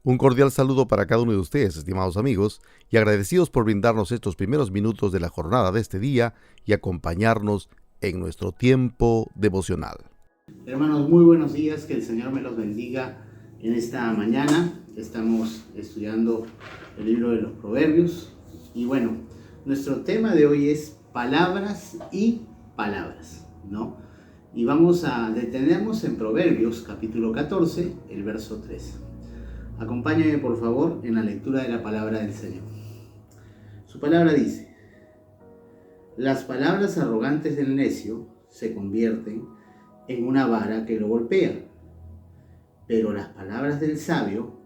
Un cordial saludo para cada uno de ustedes, estimados amigos, y agradecidos por brindarnos estos primeros minutos de la jornada de este día y acompañarnos en nuestro tiempo devocional. Hermanos, muy buenos días, que el Señor me los bendiga en esta mañana. Estamos estudiando el libro de los Proverbios y bueno, nuestro tema de hoy es palabras y palabras, ¿no? Y vamos a detenernos en Proverbios capítulo 14, el verso 3. Acompáñame por favor en la lectura de la palabra del Señor. Su palabra dice: las palabras arrogantes del necio se convierten en una vara que lo golpea, pero las palabras del sabio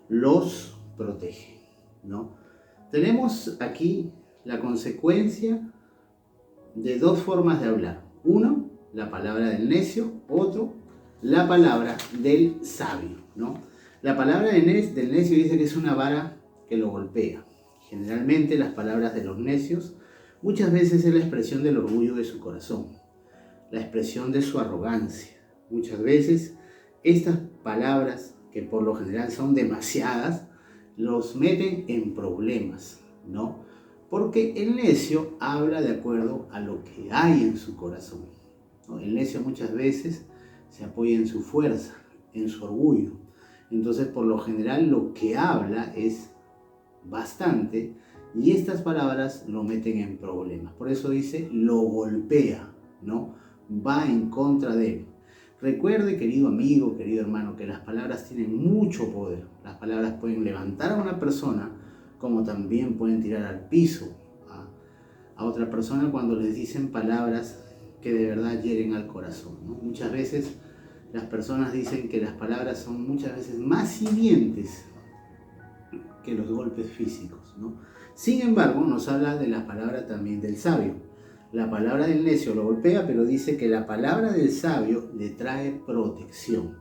los protegen, ¿no? Tenemos aquí la consecuencia de dos formas de hablar. Uno, la palabra del necio; otro, la palabra del sabio, ¿no? La palabra del necio dice que es una vara que lo golpea. Generalmente las palabras de los necios muchas veces es la expresión del orgullo de su corazón, la expresión de su arrogancia. Muchas veces estas palabras, que por lo general son demasiadas, los meten en problemas, ¿no? Porque el necio habla de acuerdo a lo que hay en su corazón, ¿no? El necio muchas veces se apoya en su fuerza, en su orgullo. Entonces, por lo general, lo que habla es bastante y estas palabras lo meten en problemas. Por eso dice, lo golpea, ¿no? Va en contra de él. Recuerde, querido amigo, querido hermano, que las palabras tienen mucho poder. Las palabras pueden levantar a una persona, como también pueden tirar al piso a otra persona cuando les dicen palabras que de verdad hieren al corazón, ¿no? Muchas veces las personas dicen que las palabras son muchas veces más hirientes que los golpes físicos, ¿no? Sin embargo, nos habla de la palabra también del sabio. La palabra del necio lo golpea, pero dice que la palabra del sabio le trae protección.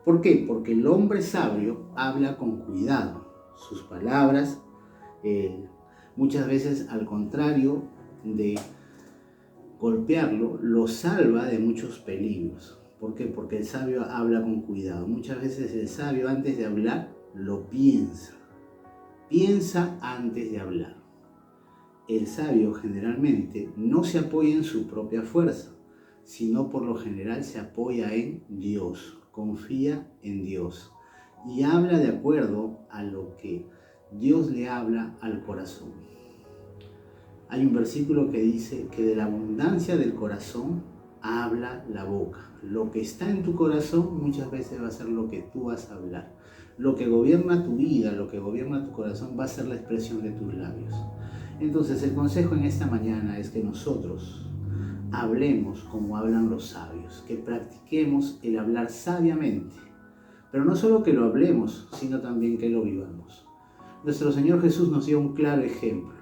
¿Por qué? Porque el hombre sabio habla con cuidado. Sus palabras, muchas veces al contrario de golpearlo, lo salva de muchos peligros. ¿Por qué? Porque el sabio habla con cuidado. Muchas veces el sabio, antes de hablar, lo piensa. Piensa antes de hablar. El sabio generalmente no se apoya en su propia fuerza, sino por lo general se apoya en Dios, confía en Dios y habla de acuerdo a lo que Dios le habla al corazón. Hay un versículo que dice que de la abundancia del corazón habla la boca. Lo que está en tu corazón muchas veces va a ser lo que tú vas a hablar. Lo que gobierna tu vida, lo que gobierna tu corazón va a ser la expresión de tus labios. Entonces el consejo en esta mañana es que nosotros hablemos como hablan los sabios, que practiquemos el hablar sabiamente, pero no solo que lo hablemos, sino también que lo vivamos. Nuestro Señor Jesús nos dio un claro ejemplo.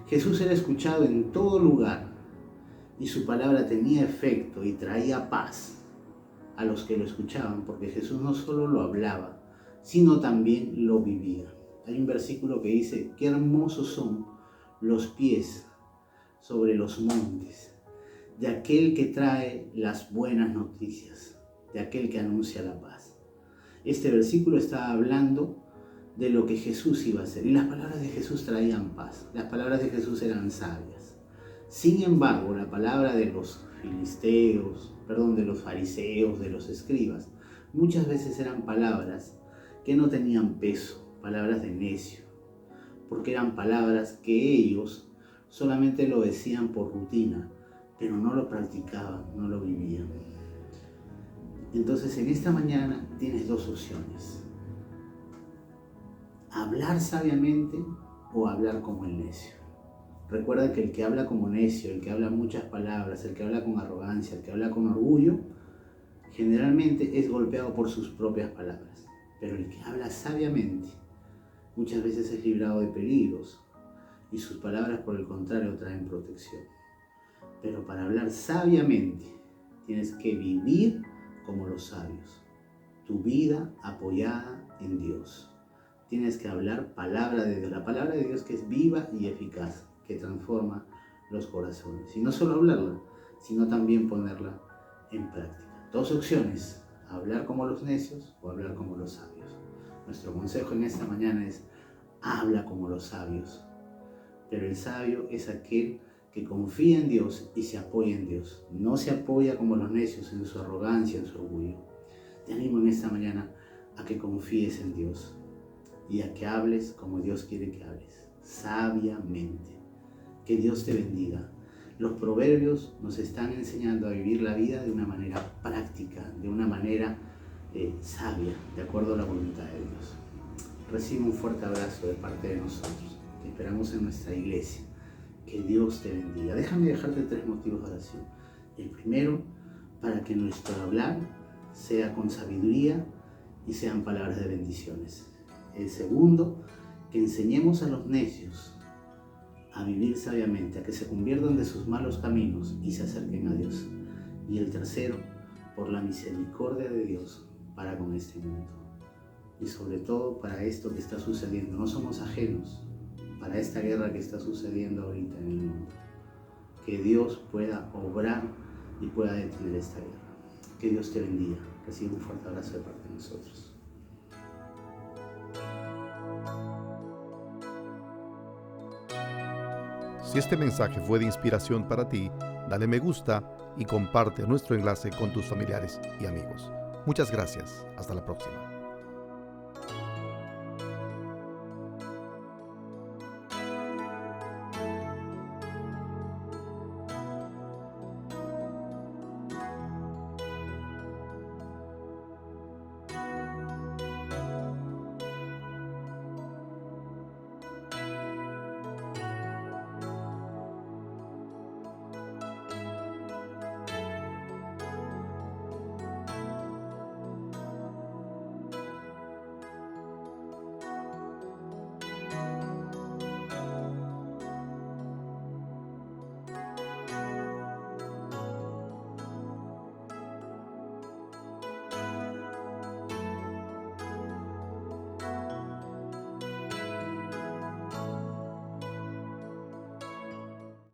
Jesús era escuchado en todo lugar y su palabra tenía efecto y traía paz a los que lo escuchaban, porque Jesús no solo lo hablaba, sino también lo vivía. Hay un versículo que dice: qué hermosos son los pies sobre los montes de aquel que trae las buenas noticias, de aquel que anuncia la paz. Este versículo está hablando de lo que Jesús iba a hacer, y las palabras de Jesús traían paz. Las palabras de Jesús eran sabias. Sin embargo, la palabra de los de los fariseos, de los escribas, muchas veces eran palabras que no tenían peso, palabras de necio, porque eran palabras que ellos solamente lo decían por rutina, pero no lo practicaban, no lo vivían. Entonces en esta mañana tienes dos opciones: hablar sabiamente o hablar como el necio. Recuerda que el que habla como necio, el que habla muchas palabras, el que habla con arrogancia, el que habla con orgullo, generalmente es golpeado por sus propias palabras. Pero el que habla sabiamente muchas veces es librado de peligros y sus palabras, por el contrario, traen protección. Pero para hablar sabiamente tienes que vivir como los sabios, tu vida apoyada en Dios. Tienes que hablar palabra de Dios, la palabra de Dios que es viva y eficaz, que transforma los corazones. Y no solo hablarla, sino también ponerla en práctica. Dos opciones: hablar como los necios o hablar como los sabios. Nuestro consejo en esta mañana es: habla como los sabios. Pero el sabio es aquel que confía en Dios y se apoya en Dios. No se apoya como los necios en su arrogancia, en su orgullo. Te animo en esta mañana a que confíes en Dios y a que hables como Dios quiere que hables, sabiamente. Que Dios te bendiga. Los proverbios nos están enseñando a vivir la vida de una manera práctica, de una manera sabia, de acuerdo a la voluntad de Dios. Recibe un fuerte abrazo de parte de nosotros. Te esperamos en nuestra iglesia. Que Dios te bendiga. Déjame dejarte 3 motivos de oración. El primero, para que nuestro hablar sea con sabiduría y sean palabras de bendiciones. El segundo, que enseñemos a los necios a vivir sabiamente, a que se conviertan de sus malos caminos y se acerquen a Dios. Y el tercero, por la misericordia de Dios para con este mundo. Y sobre todo para esto que está sucediendo. No somos ajenos para esta guerra que está sucediendo ahorita en el mundo. Que Dios pueda obrar y pueda detener esta guerra. Que Dios te bendiga. Recibe un fuerte abrazo de parte de nosotros. Si este mensaje fue de inspiración para ti, dale me gusta y comparte nuestro enlace con tus familiares y amigos. Muchas gracias. Hasta la próxima.